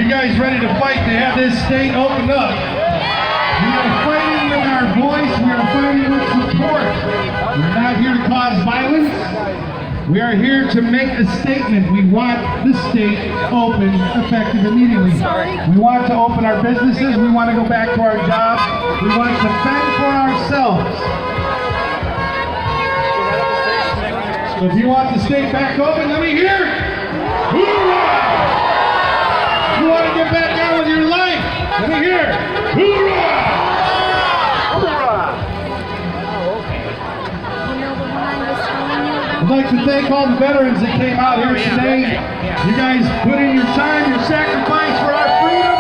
you guys ready to fight to have this state opened up? We are fighting with our voice. We are fighting with support. We're not here to cause violence. We are here to make a statement. We want the state open, effective immediately. We want to open our businesses. We want to go back to our jobs. We want to fend for ourselves. So if you want the state back open, let me hear it. Hoorah! You want to get back on with your life? Let me hear it. Hoorah! I'd like to thank all the veterans that came out here today. You guys put in your time, your sacrifice for our freedom.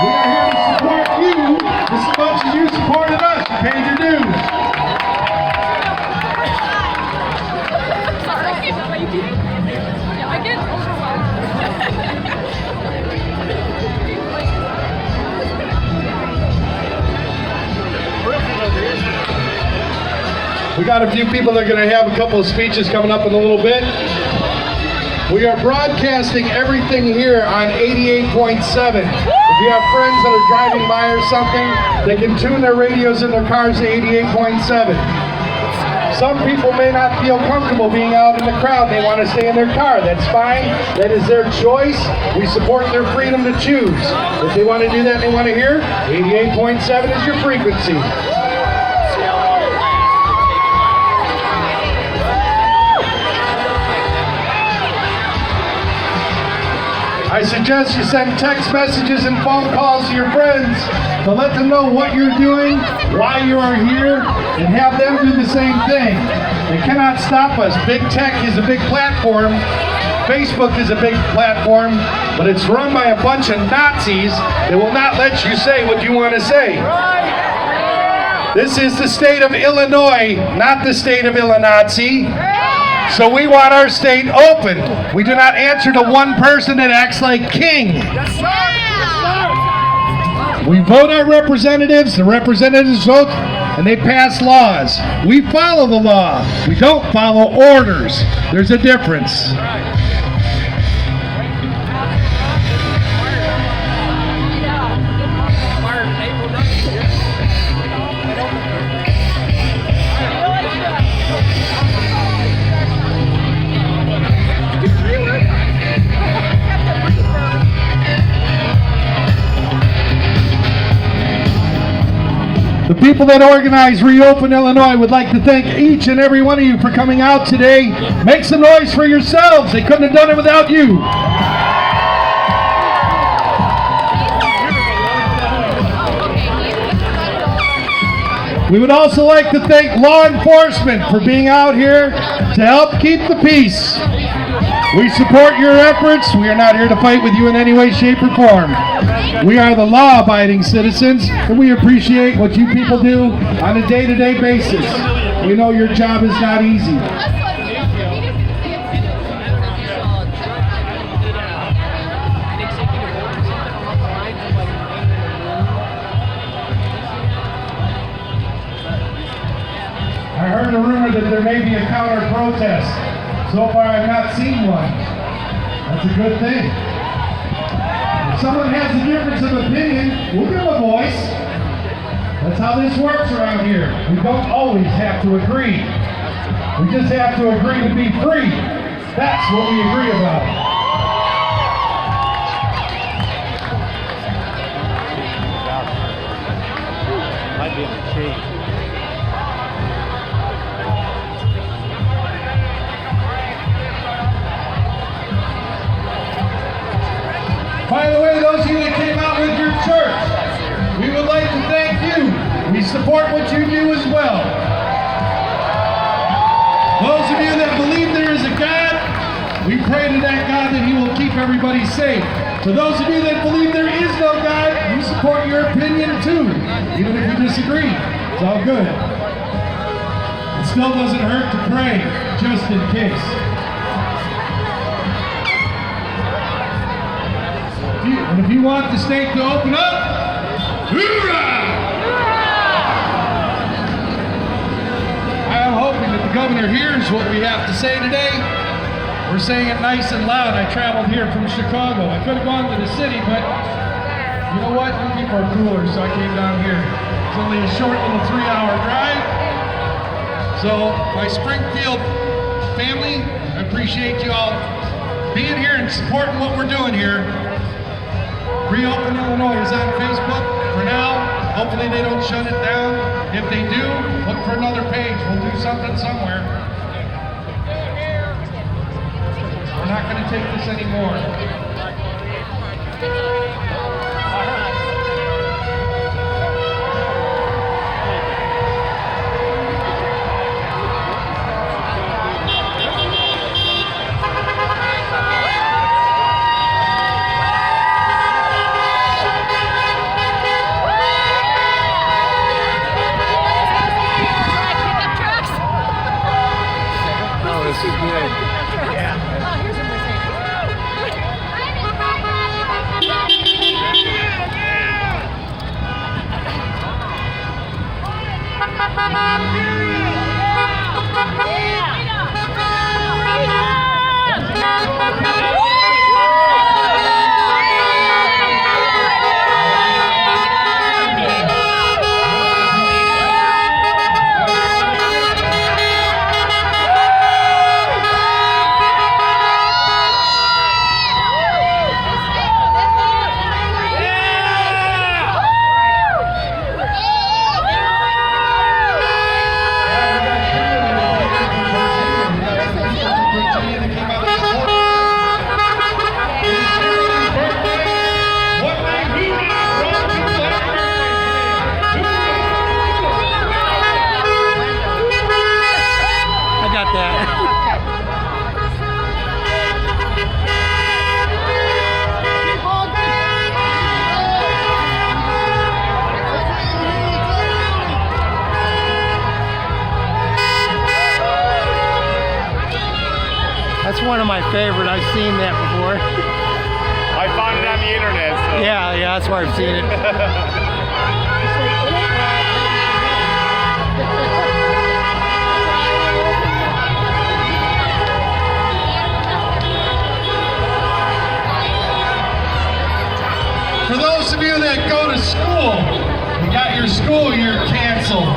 We are here to support you just as much as you supported us. You paid your dues. We got a few people that are going to have a couple of speeches coming up in a little bit. We are broadcasting everything here on 88.7. If you have friends that are driving by or something, they can tune their radios in their cars to 88.7. Some people may not feel comfortable being out in the crowd. They want to stay in their car. That's fine. That is their choice. We support their freedom to choose. If they want to do that and they want to hear, 88.7 is your frequency. I suggest you send text messages and phone calls to your friends to let them know what you're doing, why you are here, and have them do the same thing. They cannot stop us. Big tech is a big platform. Facebook is a big platform, but it's run by a bunch of Nazis that will not let you say what you want to say. This is the state of Illinois, not the state of Illinois. So we want our state open. We do not answer to one person that acts like king. We vote our representatives, the representatives vote, and they pass laws. We follow the law. We don't follow orders. There's a difference. The people that organize Reopen Illinois would like to thank each and every one of you for coming out today. Make some noise for yourselves. They couldn't have done it without you. We would also like to thank law enforcement for being out here to help keep the peace. We support your efforts. We are not here to fight with you in any way, shape, or form. We are the law-abiding citizens, and we appreciate what you people do on a day-to-day basis. We know your job is not easy. I heard a rumor that there may be a counter-protest. So far, I've not seen one. That's a good thing. If someone has a difference of opinion, we'll give them a voice. That's how this works around here. We don't always have to agree. We just have to agree to be free. That's what we agree about. Might be in the tree. By the way, those of you that came out with your church, we would like to thank you. We support what you do as well. Those of you that believe there is a God, we pray to that God that He will keep everybody safe. For those of you that believe there is no God, we support your opinion too, even if you disagree. It's all good. It still doesn't hurt to pray, just in case. And if you want the state to open up, hoorah! I am hoping that the governor hears what we have to say today. We're saying it nice and loud. I traveled here from Chicago. I could have gone to the city, but you know what? You people are cooler, so I came down here. It's only a short little 3-hour drive. So my Springfield family, I appreciate you all being here and supporting what we're doing here. Reopen Illinois is on Facebook for now. Hopefully they don't shut it down. If they do, look for another page. We'll do something somewhere. We're not going to take this anymore. This is good. Yeah. That's one of my favorite. I've seen that before. I found it on the internet, so. Yeah, that's where I've seen it. For those of you that go to school, you got your school year canceled.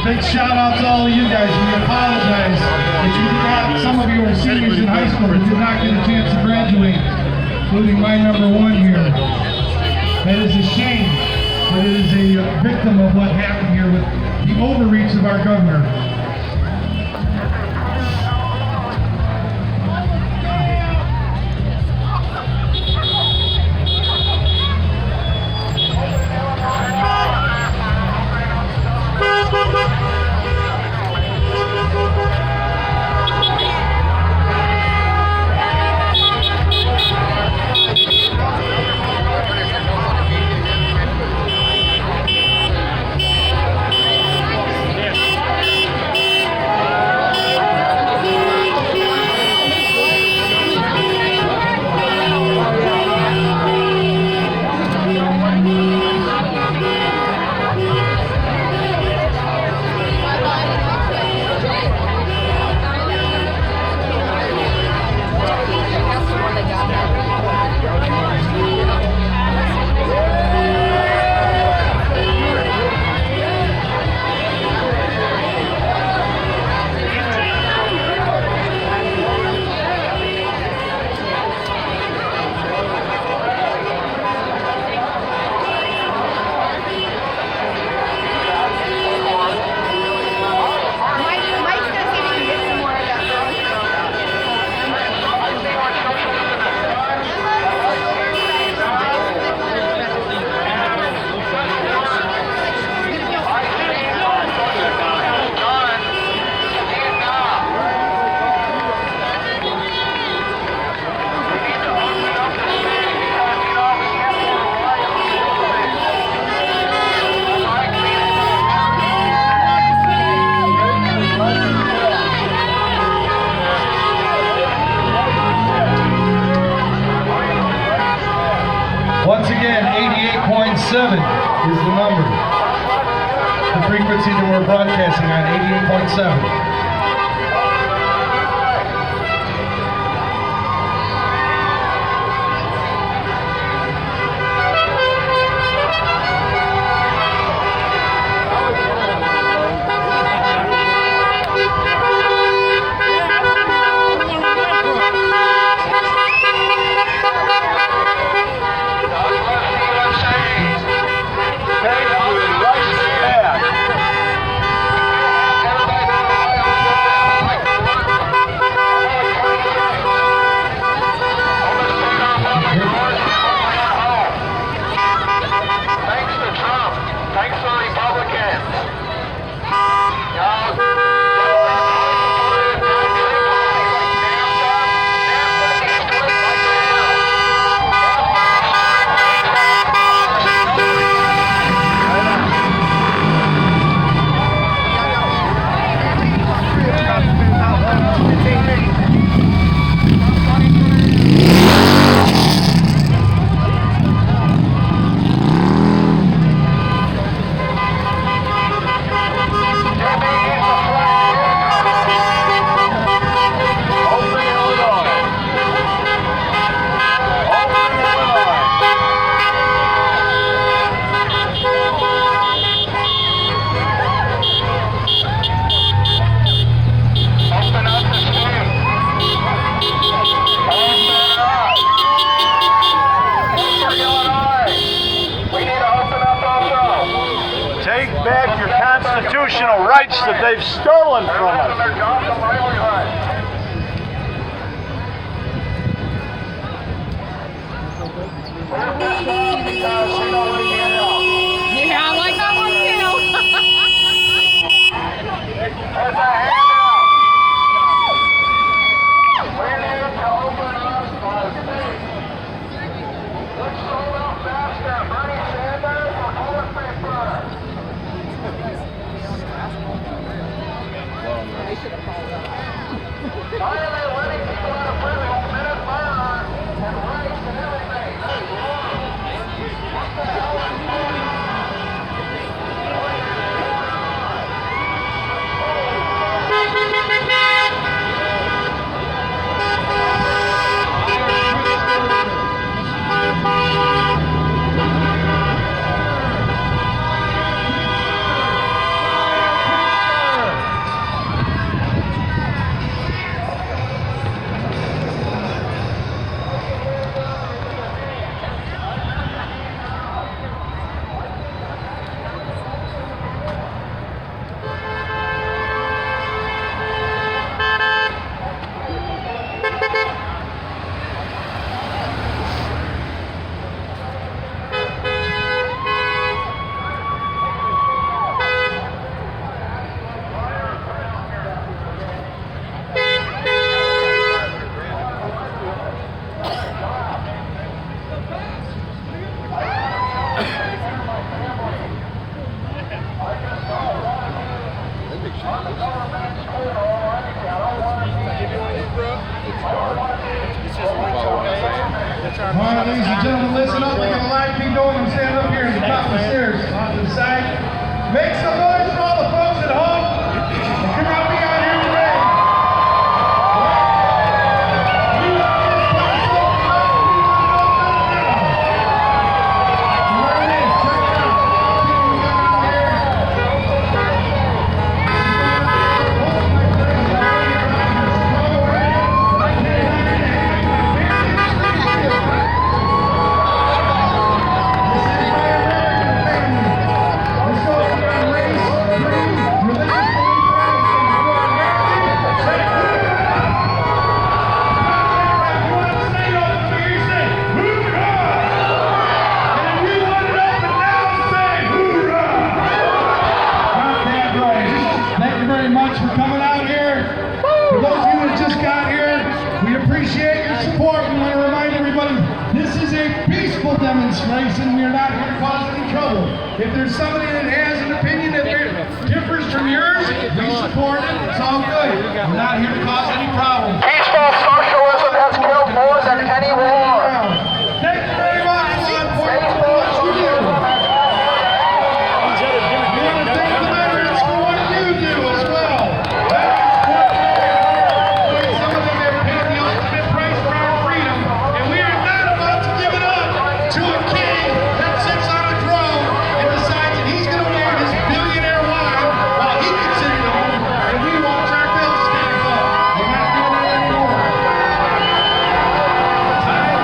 Big shout out to all of you guys. We apologize that you did not, some of you are seniors in high school, but did not get a chance to graduate, including my number one here. That is a shame, but it is a victim of what happened here with the overreach of our governor. Once again, 88.7 is the number. The frequency that we're broadcasting on, 88.7. back your constitutional rights that they've stolen from us. Yeah, I like that one All right, ladies and gentlemen, listen up. We got a line keep going. I'm standing up here at the top of the stairs off to the side. Make some noise for all the folks at home. And come out me out here today. We want this place open up. We want it open now. So where it is, check it out. People we got out here. For coming out here. For those of you that just got here, we appreciate your support. We want to remind everybody, this is a peaceful demonstration. We are not here to cause any trouble. If there's somebody that has an opinion that differs from yours, we support it. It's all good. We're not here to cause any problems. Peaceful socialism has killed more than any war. Thank you very much, law enforcement, for what you do. We want to thank the veterans for what you do as well. Some of them have paid the ultimate price for our freedom, and we are not about to give it up to a king that sits on a throne and decides that he's going to wear his billionaire wine while he can sit at home and we watch our bills stack up. We're not doing that anymore. Time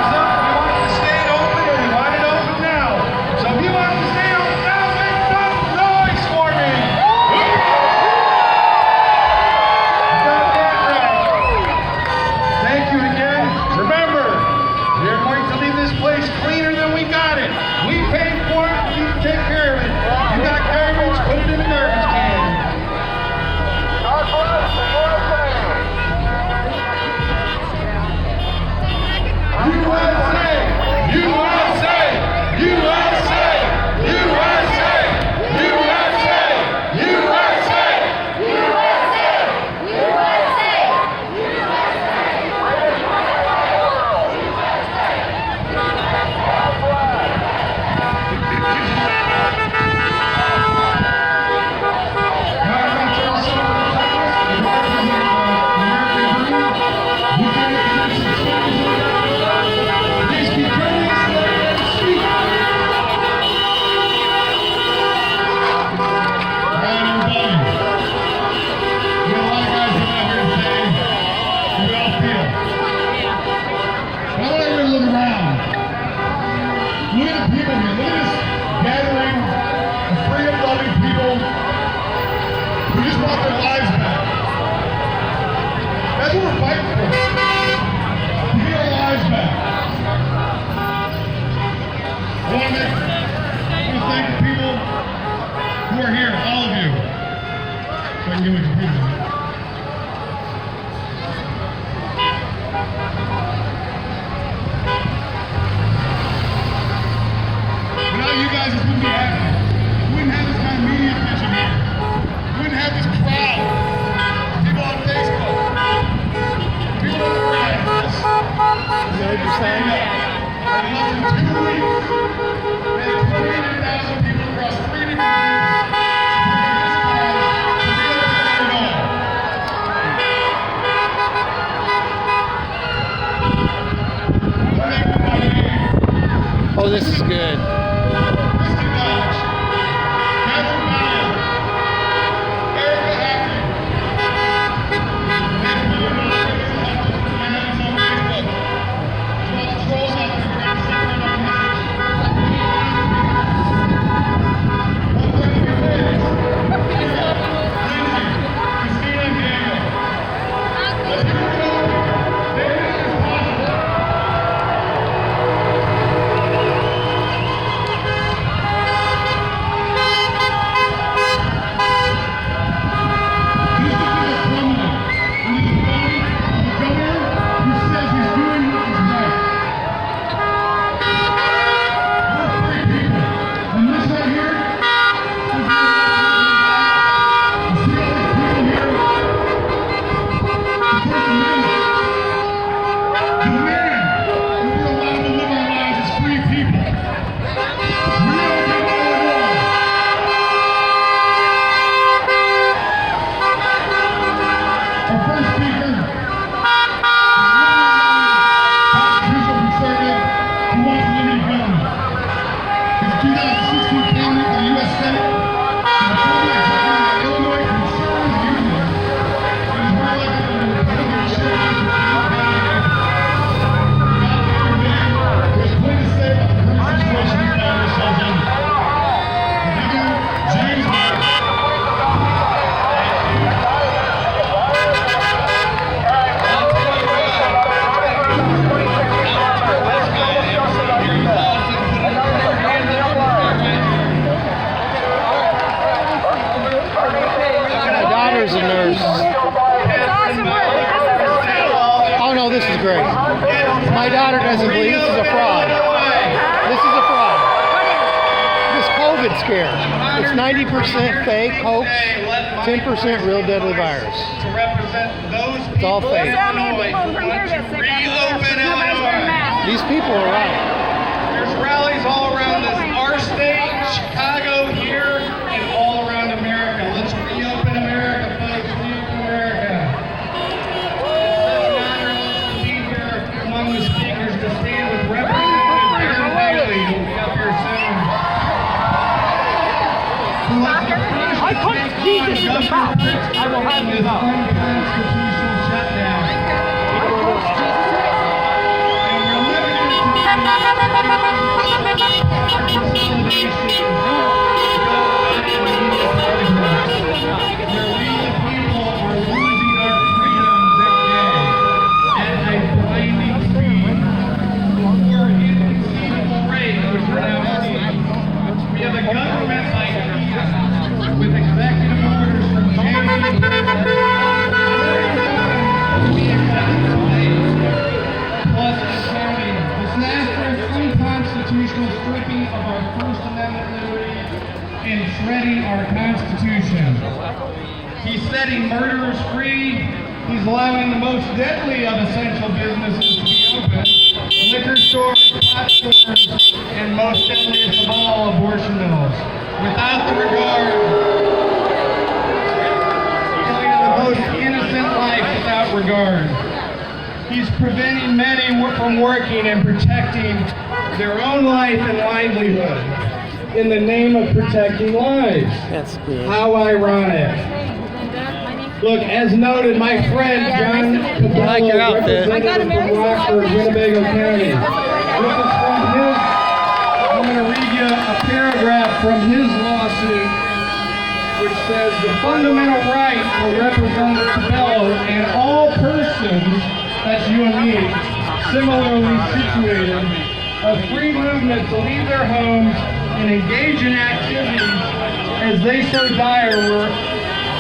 want their lives back. That's what we're fighting for. To get our lives back. I want to thank the people who are here, all of you. So I can give me a computer. Without you guys, this wouldn't be happening. We wouldn't have this kind of media attention here. We wouldn't have this crowd. People on Facebook. People on the right. Is that what you're saying? In less than 2 weeks, we had 28,000 people across 3 different groups. Oh, this is good. Oh no, this is great. My daughter doesn't believe this is a fraud. This is a fraud. This COVID scare. It's 90% fake, hoax, 10% real deadly virus. It's all fake. These people are right. There's rallies all around this, our state, Chicago, here, and all around America. Let's reopen America, folks. Reopen America. It's an honor to be here among the speakers to stand with Representative Aaron Bailey, who will be up here soon. I put Jesus in the mouth. I will have you know. Unconstitutional shutdown. Stripping of our First Amendment liberty and shredding our Constitution. He's setting murderers free. He's allowing the most deadly of essential businesses to be open. Liquor stores, pot stores, and most deadliest of all, abortion mills. Without the regard, killing the most innocent life without regard. He's preventing many from working and protecting their own life and livelihood in the name of protecting lives. That's good. How ironic. Look, as noted, my friend John Cabello, representative from Rockford, Winnebago County. This is from his, I'm going to read you a paragraph from his lawsuit which says the fundamental right will represent the fellow and all persons, that's you and me, similarly situated, of free movement to leave their homes and engage in activities as they so desire were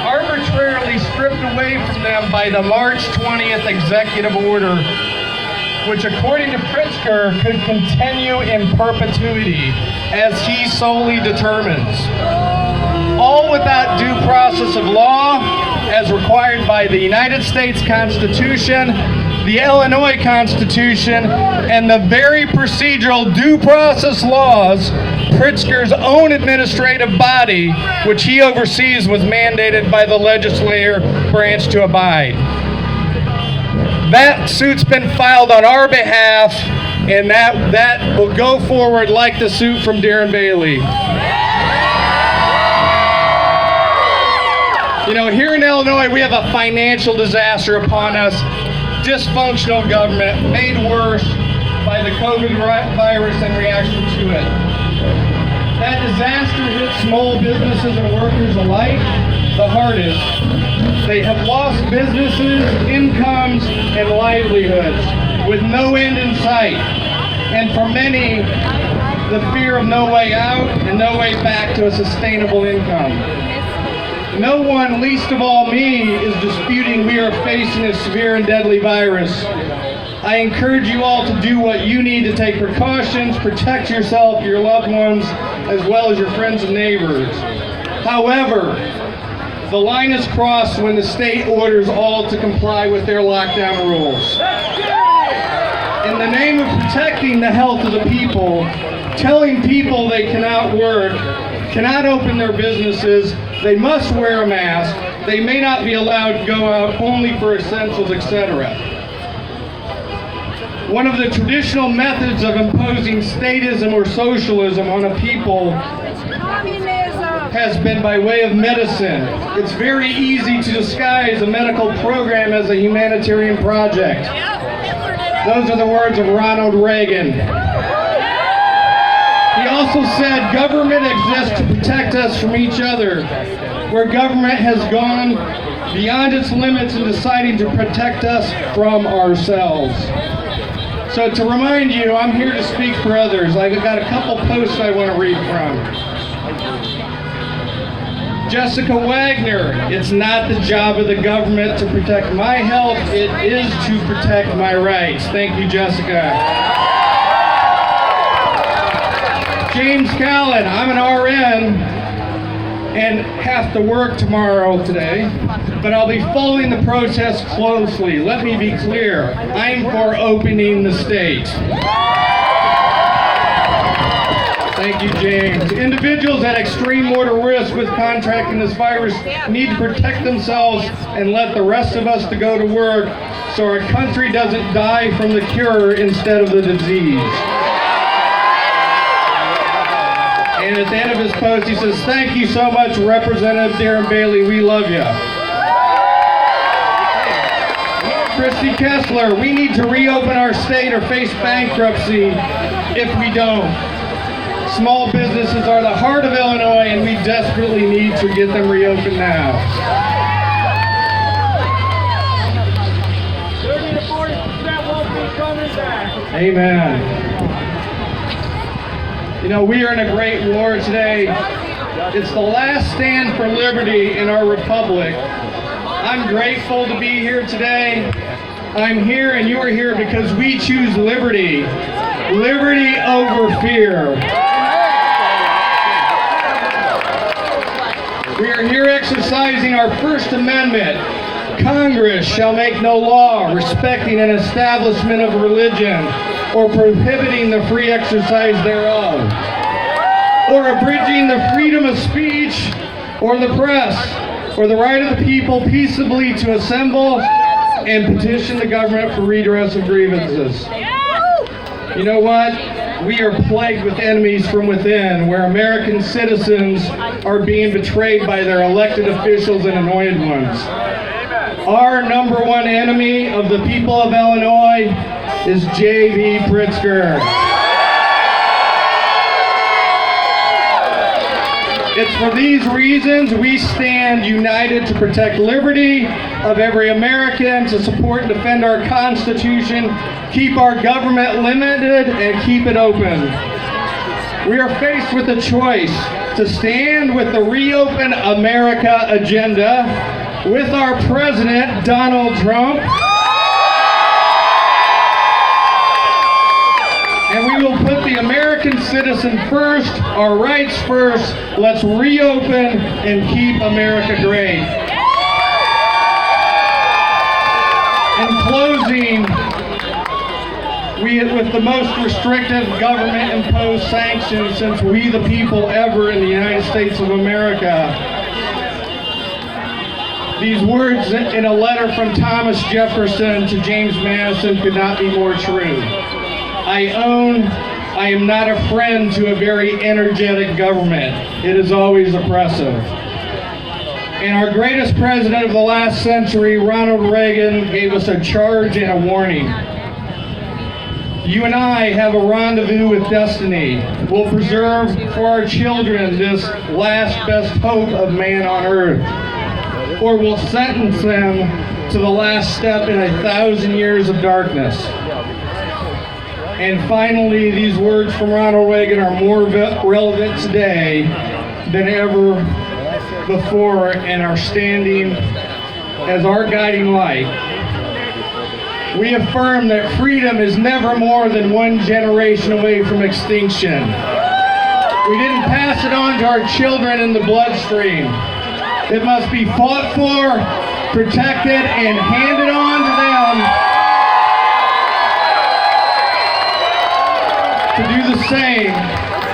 arbitrarily stripped away from them by the March 20th executive order, which according to Pritzker could continue in perpetuity as he solely determines. All without due process of law as required by the United States Constitution, the Illinois Constitution, and the very procedural due process laws Pritzker's own administrative body, which he oversees, was mandated by the legislative branch to abide. That suit's been filed on our behalf, and that will go forward like the suit from Darren Bailey. You know, here in Illinois, we have a financial disaster upon us. Dysfunctional government made worse by the COVID virus and reaction to it. That disaster hit small businesses and workers alike the hardest. They have lost businesses, incomes, and livelihoods with no end in sight. And for many, the fear of no way out and no way back to a sustainable income. No one, least of all me, is disputing we are facing a severe and deadly virus. I encourage you all to do what you need to take precautions, protect yourself, your loved ones, as well as your friends and neighbors. However, the line is crossed when the state orders all to comply with their lockdown rules. In the name of protecting the health of the people, telling people they cannot work, cannot open their businesses, they must wear a mask, they may not be allowed to go out only for essentials, etc. One of the traditional methods of imposing statism or socialism on a people has been by way of medicine. It's very easy to disguise a medical program as a humanitarian project. Those are the words of Ronald Reagan. He also said government exists to protect us from each other, where government has gone beyond its limits in deciding to protect us from ourselves. So to remind you, I'm here to speak for others. I've got a couple posts I want to read from. Jessica Wagner, it's not the job of the government to protect my health, it is to protect my rights. Thank you, Jessica. James Callan, I'm an RN and have to work today, but I'll be following the protest closely. Let me be clear, I'm for opening the state. Thank you, James. Individuals at extreme mortal risk with contracting this virus need to protect themselves and let the rest of us to go to work so our country doesn't die from the cure instead of the disease. And at the end of his post, he says, thank you so much, Representative Darren Bailey. We love you. Christy Kessler, we need to reopen our state or face bankruptcy if we don't. Small businesses are the heart of Illinois, and we desperately need to get them reopened now. 30 to 40% won't be coming back. Amen. You know, we are in a great war today. It's the last stand for liberty in our republic. I'm grateful to be here today. I'm here and you are here because we choose liberty. Liberty over fear. We are here exercising our First Amendment. Congress shall make no law respecting an establishment of religion or prohibiting the free exercise thereof, or abridging the freedom of speech or the press, or the right of the people peaceably to assemble and petition the government for redress of grievances. You know what? We are plagued with enemies from within, where American citizens are being betrayed by their elected officials and anointed ones. Our number one enemy of the people of Illinois is JB Pritzker. It's for these reasons we stand united to protect liberty of every American, to support and defend our Constitution, keep our government limited, and keep it open. We are faced with a choice to stand with the Reopen America agenda with our President, Donald Trump, and we will put the American citizen first, our rights first. Let's reopen and keep America great. In closing, with the most restrictive government-imposed sanctions since we the people ever in the United States of America, these words in a letter from Thomas Jefferson to James Madison could not be more true. I am not a friend to a very energetic government. It is always oppressive. And our greatest president of the last century, Ronald Reagan, gave us a charge and a warning. You and I have a rendezvous with destiny. We'll preserve for our children this last best hope of man on earth, or we'll sentence them to the last step in 1,000 years of darkness. And finally, these words from Ronald Reagan are more relevant today than ever before and are standing as our guiding light. We affirm that freedom is never more than one generation away from extinction. We didn't pass it on to our children in the bloodstream. It must be fought for, protected, and handed on to them to do the same,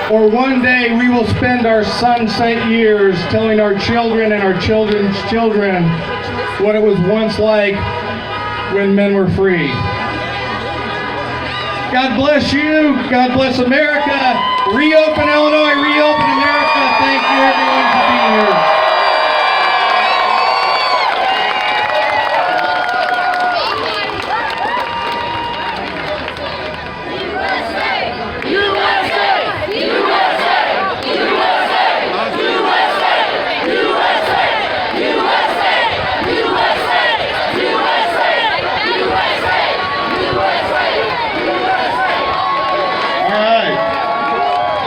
or one day we will spend our sunset years telling our children and our children's children what it was once like when men were free. God bless you. God bless America. Reopen Illinois. Reopen America. Thank you everyone for being here.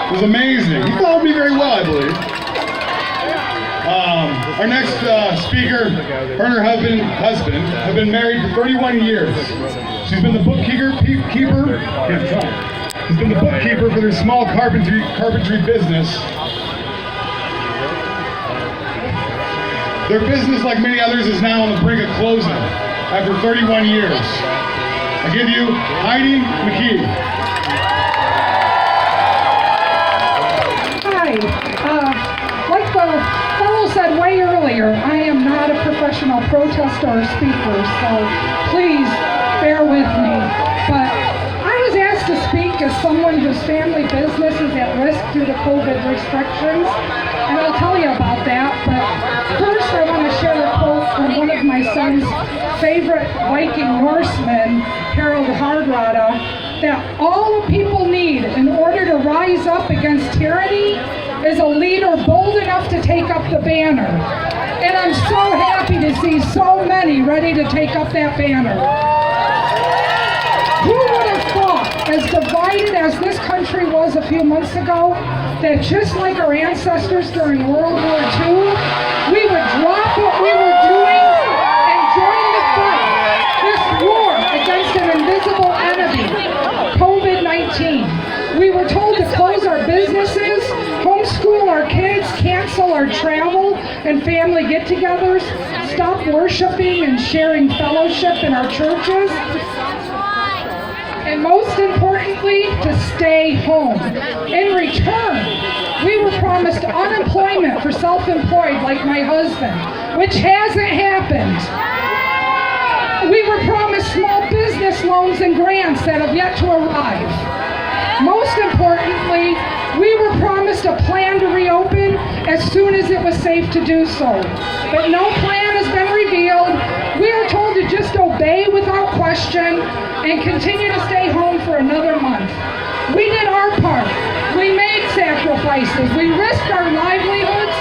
It was amazing. He followed me very well, I believe. Our next speaker, her and her husband have been married for 31 years. She's been the bookkeeper. He's been the bookkeeper for their small carpentry business. Their business, like many others, is now on the brink of closing after 31 years. I give you Heidi McKee. Like the fellow said way earlier, I am not a professional protester or speaker, so please bear with me. But I was asked to speak as someone whose family business is at risk due to COVID restrictions, and I'll tell you about that. But first I want to share a quote from one of my son's favorite Viking Norsemen, Harald Hardrada, that all people need in order to rise up against tyranny is a leader bold enough to take up the banner. And I'm so happy to see so many ready to take up that banner. Who would have thought, as divided as this country was a few months ago, that just like our ancestors during World War II, we would drop what we were doing and join the fight, this war against an invisible enemy, COVID-19. We were told to close our businesses, homeschool our kids, cancel our travel and family get-togethers, stop worshiping and sharing fellowship in our churches, and most importantly, to stay home. In return, we were promised unemployment for self-employed like my husband, which hasn't happened. We were promised small business loans and grants that have yet to arrive. Most importantly, we were promised a plan to reopen as soon as it was safe to do so. But no plan has been revealed. We are told to just obey without question and continue to stay home for another month. We did our part. We made sacrifices. We risked our livelihoods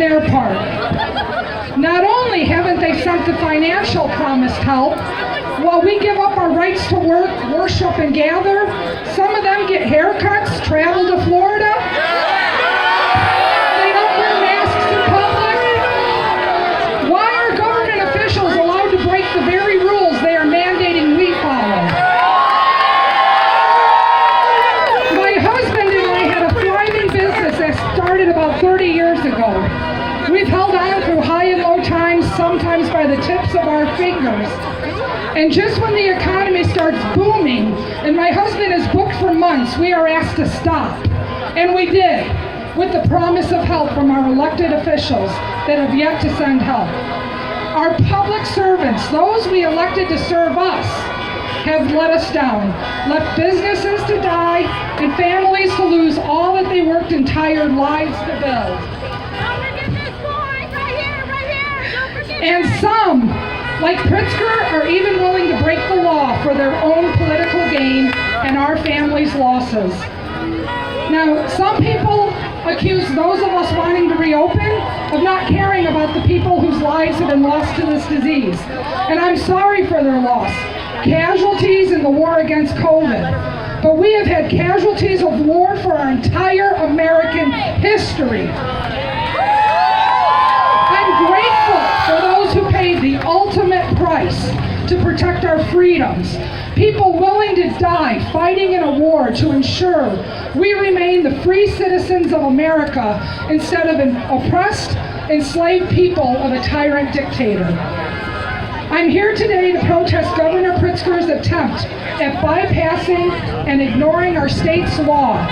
their part. Not only haven't they sent the financial promised help, while we give up our rights to work, worship, and gather, some of them get haircuts, travel to Florida. They don't wear masks in public. Why are government officials allowed to break the very rules they are mandating we follow? My husband and I had a thriving business that started about 30 years ago. We've held on through high and low times, sometimes by the tips of our fingers. And just when the economy starts booming and my husband is booked for months, we are asked to stop. And we did, with the promise of help from our elected officials that have yet to send help. Our public servants, those we elected to serve us, have let us down, left businesses to die and families to lose all that they worked entire lives to build. And some, like Pritzker, are even willing to break the law for their own political gain and our families' losses. Now, some people accuse those of us wanting to reopen of not caring about the people whose lives have been lost to this disease. And I'm sorry for their loss. Casualties in the war against COVID. But we have had casualties of war for our entire American history. I'm grateful for those who paid the ultimate price to protect our freedoms. People willing to die fighting in a war to ensure we remain the free citizens of America instead of an oppressed, enslaved people of a tyrant dictator. I'm here today to protest Governor Pritzker's attempt at bypassing and ignoring our state's law.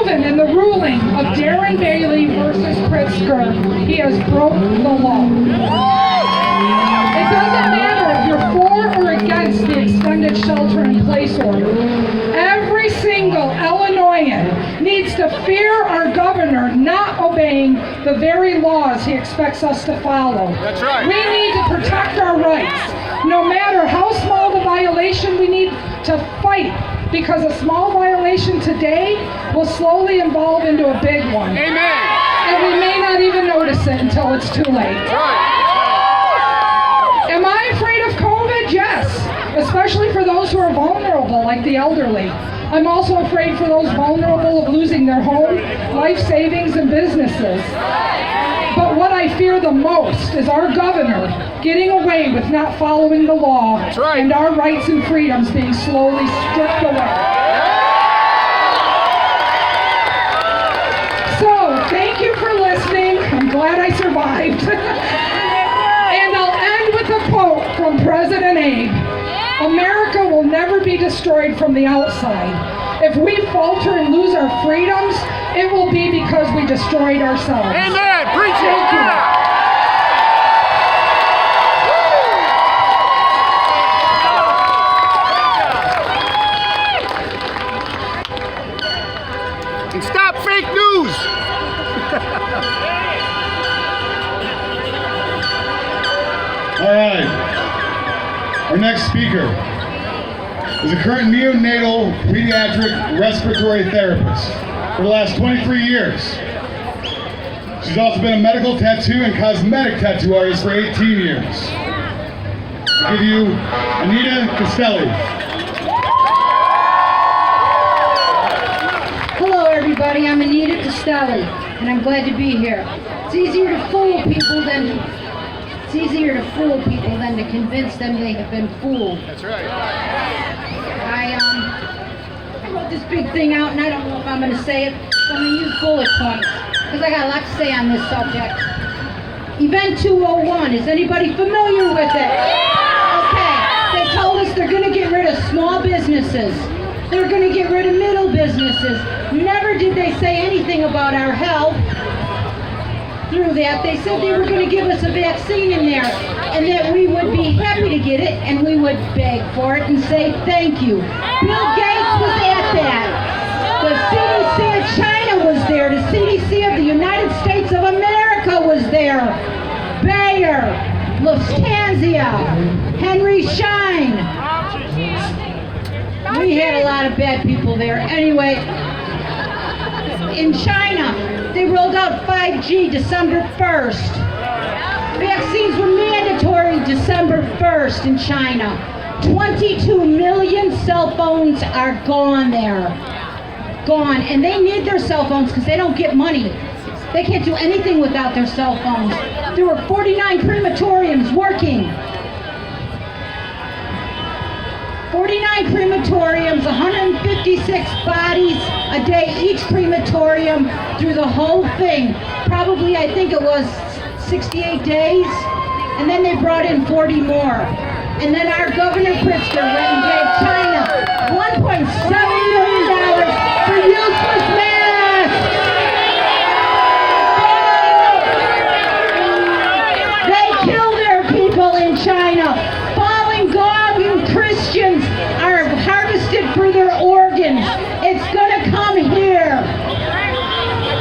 In the ruling of Darren Bailey versus Pritzker, he has broken the law. It doesn't matter if you're for or against the extended shelter-in-place order. Every single Illinoisan needs to fear our governor not obeying the very laws he expects us to follow. That's right. We need to protect our rights. No matter how small the violation, we need to fight, because a small violation today will slowly evolve into a big one. Amen. And we may not even notice it until it's too late. Am I afraid of COVID? Yes, especially for those who are vulnerable, like the elderly. I'm also afraid for those vulnerable of losing their home, life savings, and businesses. But what I fear the most is our governor getting away with not following the law and our rights and freedoms being slowly stripped away. So, thank you for listening. I'm glad I survived. And I'll end with a quote from President Abe. America will never be destroyed from the outside. If we falter and lose our freedoms, it will be because we destroyed ourselves. Amen. Preach it. Thank you. And stop fake news. All right. Our next speaker is a current neonatal pediatric respiratory therapist for the last 23 years. She's also been a medical tattoo and cosmetic tattoo artist for 18 years. I give you Anita Castelli. Hello everybody, I'm Anita Castelli, and I'm glad to be here. It's easier to fool people than to convince them they have been fooled. That's right. I wrote this big thing out, and I don't know if I'm going to say it, so I'm going to use bullet points, because I got a lot to say on this subject. Event 201, is anybody familiar with it? Okay, they told us they're going to get rid of small businesses. They're going to get rid of middle businesses. Never did they say anything about our health. Through that, they said they were going to give us a vaccine in there, and that we would be happy to get it, and we would beg for it and say thank you. Bill Gates was at that. The CDC of China was there. The CDC of the United States of America was there. Bayer, Lufthansa, Henry Schein. We had a lot of bad people there. Anyway, in China, they rolled out 5G December 1st. Vaccines were mandatory December 1st in China. 22 million cell phones are gone there. Gone. And they need their cell phones because they don't get money. They can't do anything without their cell phones. There were 49 crematoriums working. 49 crematoriums, 156 bodies a day, each crematorium through the whole thing. Probably, I think it was 68 days. And then they brought in 40 more. And then our Governor Pritzker went and gave China $1.7 million for useless masks. They kill their people in China. Falun Gong and Christians are harvested for their organs. It's gonna come here.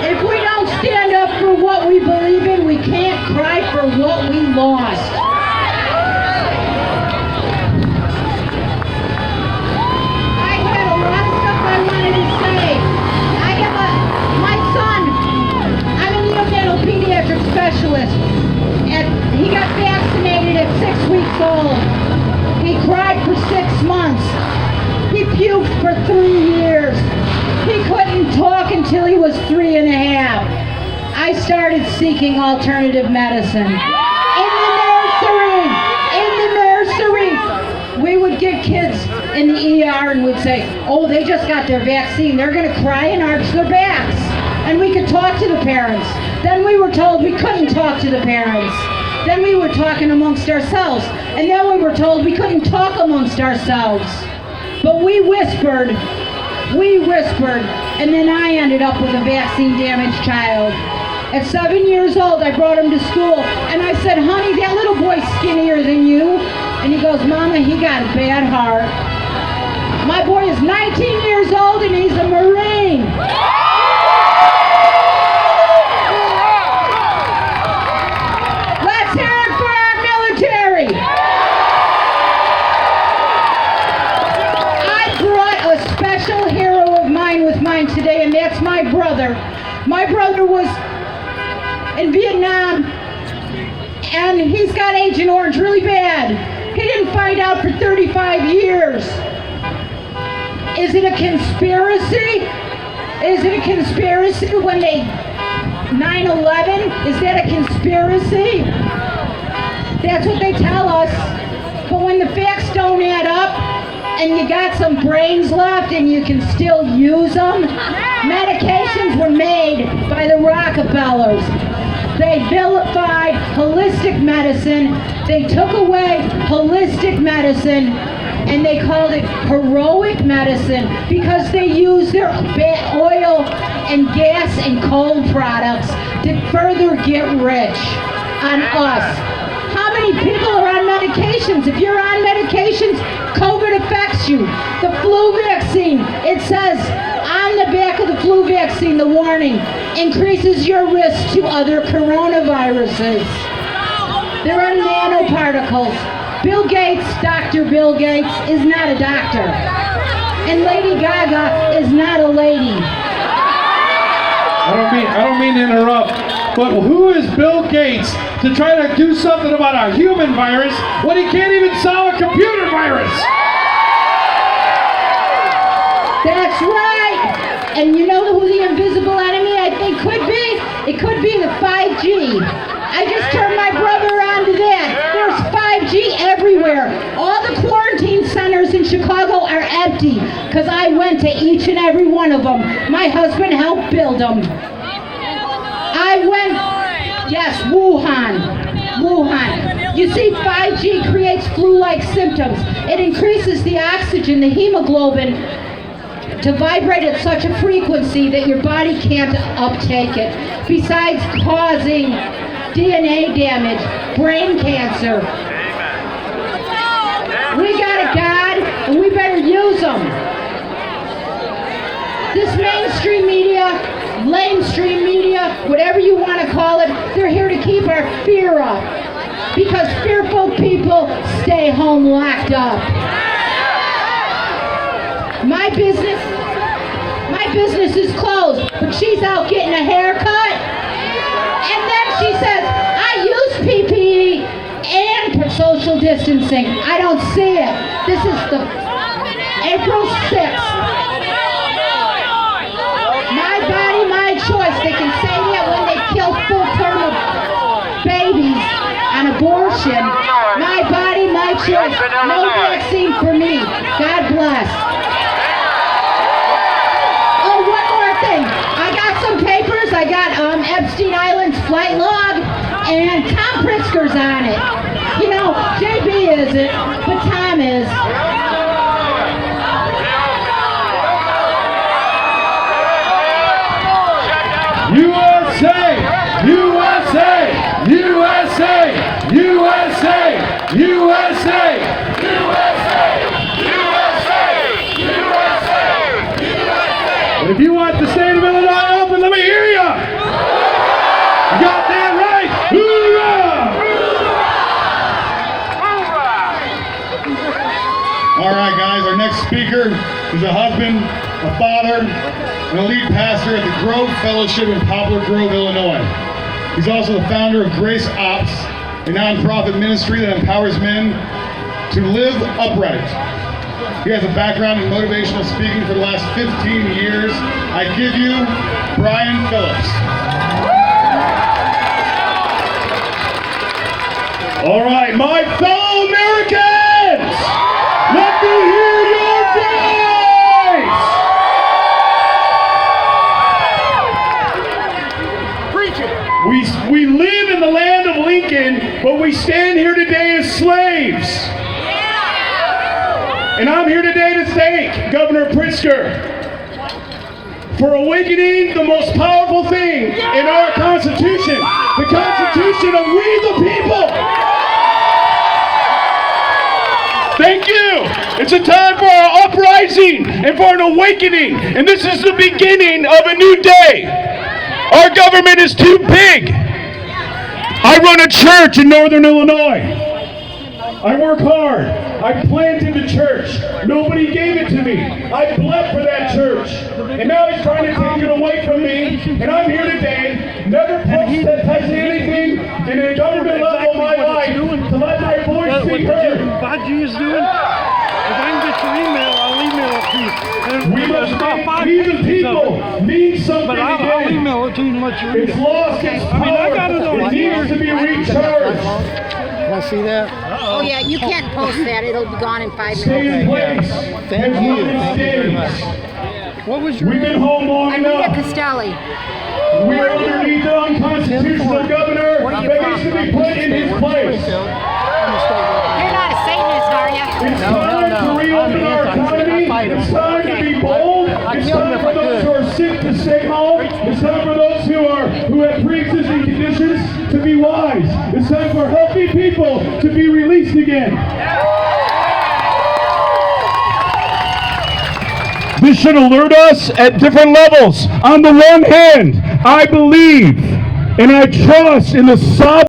If we don't stand up for what we believe in, we can't cry for what we lost. I had a lot of stuff I wanted to say. I have my son, I'm a neonatal pediatric specialist, and he got vaccinated at 6 weeks old. He cried for 6 months. He puked for 3 years. He couldn't talk until he was 3 and a half. I started seeking alternative medicine. In the nursery, we would get kids in the ER and would say, oh, they just got their vaccine. They're gonna cry and arch their backs. And we could talk to the parents. Then we were told we couldn't talk to the parents. Then we were talking amongst ourselves. And then we were told we couldn't talk amongst ourselves. But we whispered, and then I ended up with a vaccine-damaged child. At 7 years old, I brought him to school, and I said, honey, that little boy's skinnier than you. And he goes, Mama, he got a bad heart. My boy is 19 years old, and he's a Marine. Let's hear it for our military. I brought a special hero of mine with mine today, and that's my brother. My brother was in Vietnam, and he's got Agent Orange really bad. He didn't find out for 35 years. Is it a conspiracy? Is it a conspiracy when they 9/11? Is that a conspiracy? That's what they tell us. But when the facts don't add up, and you got some brains left and you can still use them, medications were made by the Rockefellers. They vilified holistic medicine. They took away holistic medicine and they called it heroic medicine because they used their oil and gas and coal products to further get rich on us. How many people are on medications? If you're on medications, COVID affects you. The flu vaccine, it says on the back of the flu vaccine, the warning, increases your risk to other coronaviruses. There are nanoparticles. Bill Gates, Dr. Bill Gates, is not a doctor. And Lady Gaga is not a lady. I don't mean to interrupt, but who is Bill Gates to try to do something about a human virus when he can't even solve a computer virus? That's right. And you know who the invisible enemy I think could be? It could be the 5G. I just turned my brother on to that. There's 5G everywhere. All the quarantine centers in Chicago are empty because I went to each and every one of them. My husband helped build them. I went, yes, Wuhan. You see, 5G creates flu-like symptoms. It increases the oxygen, the hemoglobin, to vibrate at such a frequency that your body can't uptake it. Besides causing DNA damage, brain cancer. We got a God, and we better use them. This mainstream media, lamestream media, whatever you want to call it, they're here to keep our fear up. because fearful people stay home locked up. My business is closed, but she's out getting a haircut. And then she says, I use PPE and social distancing. I don't see it. This is the April 6th. My body, my choice. They can say that when they kill full-term babies on abortion. My body, my choice. No vaccine for me. God bless. Oh, one more thing. I got some papers. I got Epstein Island's flight log, and Tom Pritzker's on it. You know, JB isn't, but Tom is. USA! USA! USA! USA! USA! And if you want the state of Illinois open, let me hear you! You got that right! Hoorah! All right, guys, our next speaker is a husband, a father, and a lead pastor at the Grove Fellowship in Poplar Grove, Illinois. He's also the founder of Grace Ops, a nonprofit ministry that empowers men to live upright. He has a background in motivational speaking for the last 15 years. I give you Brian Phillips. All right, my fellow Americans, let me hear your voice! We live in the land of Lincoln, but we stand here today as slaves. And I'm here today to thank Governor Pritzker for awakening the most powerful thing in our Constitution, the Constitution of we the people. Thank you. It's a time for our uprising and for an awakening, and this is the beginning of a new day. Our government is too big. I run a church in Northern Illinois. I work hard. I planted the church. Nobody gave it to me. I bled for that church. And now he's trying to take it away from me. And I'm here today, never protesting anything in a government level of my life to let my voice be heard. What G is doing? If I can get your email, I'll email it to you. We must make we the people mean something But I'll again. email it to you and let you read It's it. lost its power. I mean, I got it on It here. needs to be recharged. Can I see that? Oh yeah, you can't post that. It'll be gone in 5 Stay in minutes. place. Thank As you. long as it Thank you very stays. much. What was your We've been home long Anita enough. Costelli. We are underneath the unconstitutional governor Where are you that from? needs to be put in his place. You're not a Satanist, are you? It's No, time no. to reopen I'm our anti-Satan. economy. I fight him. It's time to be bold. I It's kill him time if for I those could. who are sick to stay home. It's time for those who have pre-existing conditions to be wise. It's time for healthy people to be released again. This should alert us at different levels. On the one hand, I believe and I trust in the sovereignty